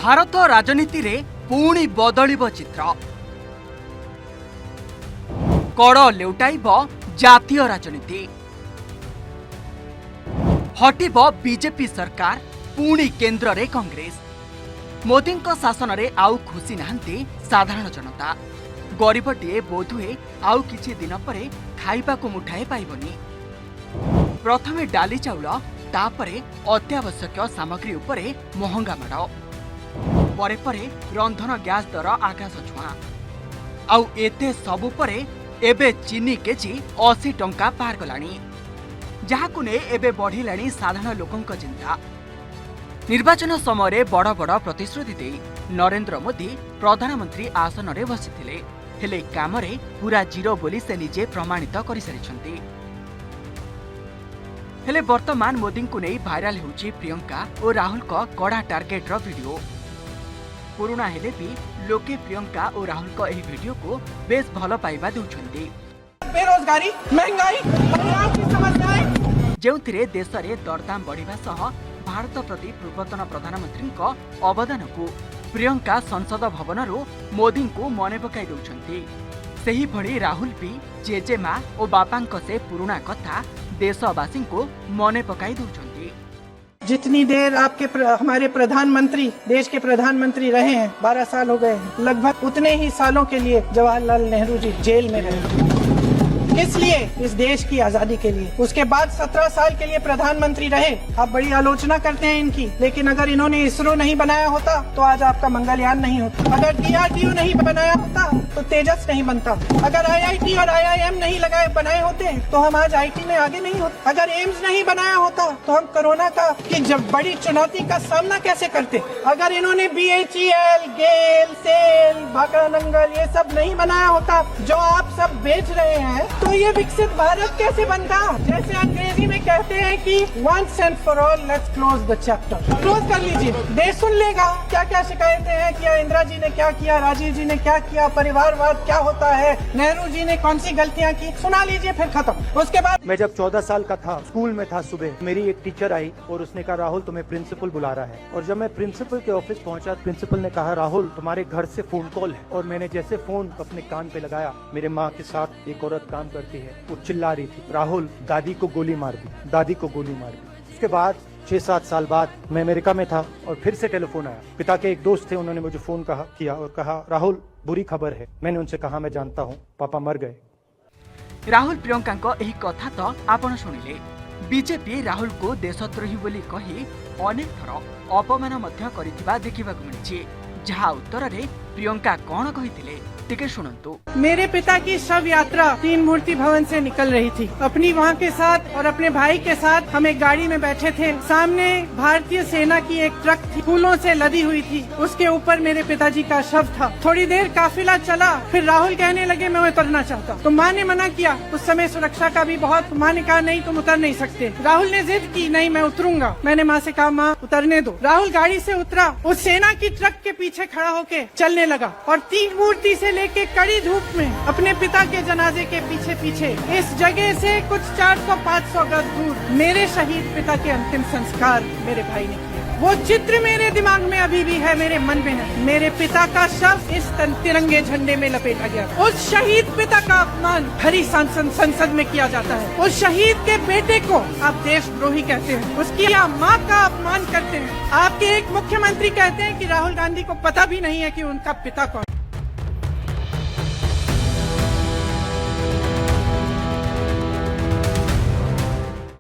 भारत राजनीति रे पुणी बदलिब चित्र। कड़ लेउटाइब जातीय राजनीति। हटिब बीजेपी सरकार, पुणी केन्द्र रे कांग्रेस। मोदी शासन रे आउ खुशी नहांती साधारण जनता। गरीबटीए बोधुए आउ किछि दिन परे खाइबाकु मुठाए पाइबनी। प्रथमे डाली चाउल, तापरे अत्यावश्यक सामग्री उपरे महंगा माड़, परे परे रंधन गैस दर आकाश छुआ। आउ एते सबु परे एबे चीनी केजी 80 टंका पार गलानी, जहाकु ने एबे बढ़िलानी साधारण लोकंक चिंता। निर्वाचन समय बड़ बड़ प्रतिश्रुति दे नरेंद्र मोदी प्रधानमंत्री आसन रे बसिथिले, हेले कामरे पूरा जीरो बोली से निजे प्रमाणित कर सारिछंती। हेले वर्तमान मोदी को नहीं भाइराल होउची प्रियंका और राहुल का कड़ा टार्गेट रो वीडियो। पुराना हेले भी लोके प्रियंका और राहुल का एही वीडियो को बेस भलो पाइबा देउछंती। बेरोजगारी, महंगाई, परिवार की समस्याएं जेउथिरे देश रे दरदाम बढ़िबा सह भारत प्रति पूर्वतन प्रधानमंत्री को अवदान को प्रियंका संसद भवन रो मोदी को मने पकाई दउछंती। सही भली राहुल भी जेजेमा और बापांक से पुराना कथा देशवासी को मने पकाई दउछंती। जितनी देर आपके हमारे प्रधानमंत्री देश के प्रधानमंत्री रहे हैं, 12 साल हो गए हैं, लगभग उतने ही सालों के लिए जवाहरलाल नेहरू जी जेल में रहे। इसलिए इस देश की आजादी के लिए। उसके बाद 17 साल के लिए प्रधानमंत्री रहे। आप बड़ी आलोचना करते हैं इनकी, लेकिन अगर इन्होंने इसरो नहीं बनाया होता तो आज आपका मंगलयान नहीं होता। अगर DRDO नहीं बनाया होता तो तेजस नहीं बनता। अगर IIT और IIM नहीं बनाए होते तो हम आज IT में आगे नहीं होते। अगर एम्स नहीं बनाया होता तो हम कोरोना की जब बड़ी चुनौती का सामना कैसे करते। अगर इन्होंने BHEL, गेल, सेल, भाखड़ा नंगल ये सब नहीं बनाया होता जो आप सब बेच रहे हैं, तो ये विकसित भारत कैसे बनता। जैसे अंग्रेजी में कहते हैं कि once and for all let's close the chapter। Close कर लीजिए, देश सुन लेगा। क्या क्या शिकायतें हैं, किया इंदिरा जी ने क्या किया, राजीव जी ने क्या किया, परिवारवाद क्या होता है, नेहरू जी ने कौन सी गलतियां की, सुना लीजिए, फिर खत्म। उसके बाद मैं जब 14 साल का था, स्कूल में था, सुबह मेरी एक टीचर आई और उसने कहा राहुल तुम्हें प्रिंसिपल बुला रहा है। और जब मैं प्रिंसिपल के ऑफिस पहुंचा, प्रिंसिपल ने कहा राहुल तुम्हारे घर से फोन कॉल है। और मैंने जैसे फोन अपने कान पे लगाया, मेरे माँ के साथ एक औरत काम करती है, वो चिल्ला रही थी राहुल दादी को गोली मार दी, दादी को गोली मार दी। उसके बाद 6-7 साल बाद मैं अमेरिका में था और फिर से टेलीफोन आया। पिता के एक दोस्त थे, उन्होंने मुझे फोन किया और कहा राहुल बुरी खबर है। मैंने उनसे कहा मैं जानता हूँ, पापा मर गए। राहुल प्रियंका एही कथा तो आपण सुनिले। बीजेपी राहुल को देशद्रोही बोली कही अनेक थर अपमान मध्य करिथिबा देखिबाकु मिलिछि, जहा उत्तर रे प्रियंका कोन कहिथिले टिके सुनंतु। मेरे पिता की शव यात्रा 3 मूर्ति भवन से निकल रही थी। अपनी मां के साथ और अपने भाई के साथ हम एक गाड़ी में बैठे थे। सामने भारतीय सेना की एक ट्रक थी, फूलों से लदी हुई थी। उसके ऊपर मेरे पिताजी का शव था। थोड़ी देर काफिला चला, फिर राहुल कहने लगे मैं उतरना चाहता हूँ। तो माँ ने मना किया। उस समय सुरक्षा का भी बहुत, माँ ने कहा नहीं तुम उतर नहीं सकते। राहुल ने जिद की नहीं मैं उतरूंगा। मैंने माँ से कहा माँ उतरने दो। राहुल गाड़ी से उतरा, उस सेना की ट्रक के पीछे खड़ा होके चलने लगा और 3 मूर्ति से लेके कड़ी धूप में अपने पिता के जनाजे के पीछे पीछे इस जगह से कुछ 400-500 गज दूर मेरे शहीद पिता के अंतिम संस्कार मेरे भाई ने किया। वो चित्र मेरे दिमाग में अभी भी है, मेरे मन में है। मेरे पिता का शव इस तिरंगे झंडे में लपेटा गया। उस शहीद पिता का अपमान भरी संसद में किया जाता है। उस शहीद के बेटे को आप देशद्रोही कहते हैं, उसकी माँ का अपमान करते हैं। आपके एक मुख्यमंत्री कहते हैं कि राहुल गांधी को पता भी नहीं है कि उनका पिता कौन।